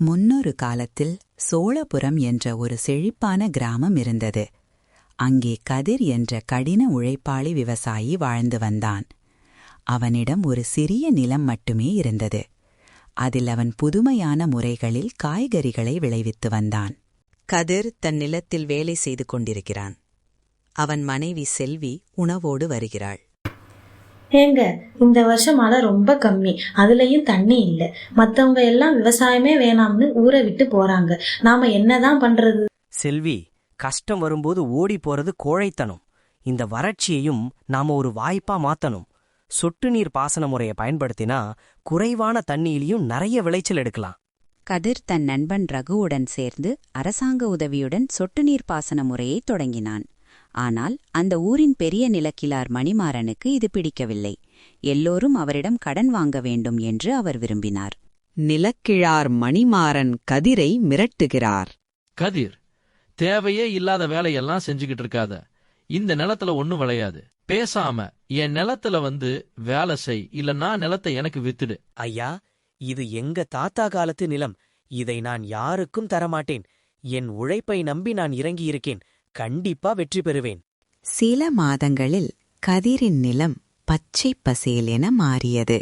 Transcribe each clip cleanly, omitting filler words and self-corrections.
முன்னொரு காலத்தில் சோழபுரம் என்ற ஒரு செழிப்பான கிராமம் இருந்தது. அங்கே கதிர் என்ற கடின உழைப்பாளி விவசாயி வாழ்ந்து வந்தான். அவனிடம் ஒரு சிறிய நிலம் மட்டுமே இருந்தது. அதில் அவன் புதுமையான முறைகளில் காய்கறிகளை விளைவித்து வந்தான். கதிர் தன் நிலத்தில் வேலை செய்து கொண்டிருக்கிறான். அவன் மனைவி செல்வி உணவோடு வருகிறாள். ஏங்க, இந்த வருஷம் மழை ரொம்ப கம்மி, அதுலயும் தண்ணி இல்லை. மற்றவங்க எல்லாம் விவசாயமே வேணாம்னு ஊரை விட்டு போறாங்க. நாம என்னதான் பண்றது? செல்வி, கஷ்டம் வரும்போது ஓடி போறது கோழைத்தனம். இந்த வறட்சியையும் நாம ஒரு வாய்ப்பா மாத்தணும். சொட்டு நீர் பாசன முறையை பயன்படுத்தினா குறைவான தண்ணியிலையும் நிறைய விளைச்சல் எடுக்கலாம். கதிர் தன் நண்பன் ரகுவுடன் சேர்ந்து அரசாங்க உதவியுடன் சொட்டு நீர் பாசன முறையை தொடங்கினான். ஆனால் அந்த ஊரின் பெரிய நிலக்கிழார் மணிமாறனுக்கு இது பிடிக்கவில்லை. எல்லோரும் அவரிடம் கடன் வாங்க வேண்டும் என்று அவர் விரும்பினார். நிலக்கிழார் மணிமாறன் கதிரை மிரட்டுகிறார். கதிர், தேவையே இல்லாத வேலையெல்லாம் செஞ்சுக்கிட்டு இருக்காத. இந்த நிலத்துல ஒண்ணும் விளையாது. பேசாம என் நிலத்துல வந்து வேலை செய், இல்லன்னா நிலத்தை எனக்கு வித்துடு. ஐயா, இது எங்க தாத்தா காலத்து நிலம். இதை நான் யாருக்கும் தரமாட்டேன். என் உழைப்பை நம்பி நான் இறங்கியிருக்கேன். கண்டிப்பா வெற்றி பெறுவேன். சில மாதங்களில் கதிரின் நிலம் பச்சை பசேல் என மாறியது.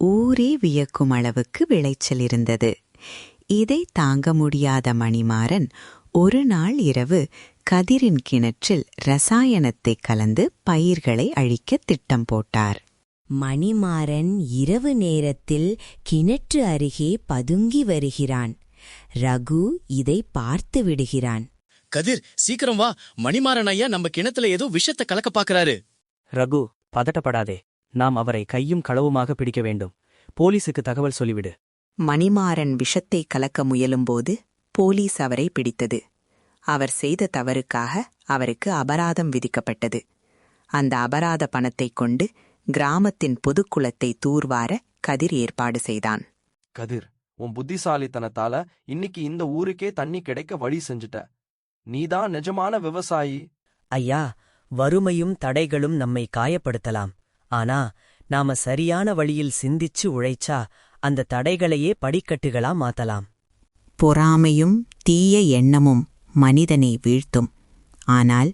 ஊரே வியக்கும் அளவுக்கு விளைச்சல் இருந்தது. இதை தாங்க முடியாத மணிமாறன் ஒரு நாள் இரவு கதிரின் கிணற்றில் ரசாயனத்தை கலந்து பயிர்களை அழிக்க திட்டம் போட்டார். மணிமாறன் இரவு நேரத்தில் கிணற்று அருகே பதுங்கி வருகிறான். ரகு இதை பார்த்து விடுகிறான். கதிர், சீக்கிரம் வா. மணிமாறன் ஐயா நம்ம கிணத்துல ஏதோ விஷத்தை கலக்க பாக்குறாரு. ரகு, பதட்டப்படாதே. நாம் அவரை கையும் களவுமாக பிடிக்க வேண்டும். போலீசுக்கு தகவல் சொல்லிவிடு. மணிமாறன் விஷத்தை கலக்க முயலும்போது போலீஸ் அவரை பிடித்தது. அவர் செய்த தவறுக்காக அவருக்கு அபராதம் விதிக்கப்பட்டது. அந்த அபராத பணத்தை கொண்டு கிராமத்தின் பொதுக்குளத்தை தூர்வார கதிர் ஏற்பாடு செய்தான். கதிர், உன் புத்திசாலித்தனத்தால இன்னைக்கு இந்த ஊருக்கே தண்ணி கிடைக்க வழி செஞ்சுட்ட. நீதான் நிஜமான விவசாயி. ஐயா, வறுமையும் தடைகளும் நம்மை காயப்படுத்தலாம். ஆனா நாம சரியான வழியில் சிந்திச்சு உழைச்சா அந்த தடைகளையே படிக்கட்டுகளா மாத்தலாம். பொறாமையும் தீய எண்ணமும் மனிதனை வீழ்த்தும். ஆனால்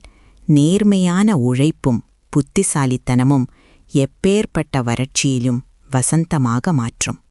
நேர்மையான உழைப்பும் புத்திசாலித்தனமும் எப்பேற்பட்ட வறட்சியிலும் வசந்தமாக மாற்றும்.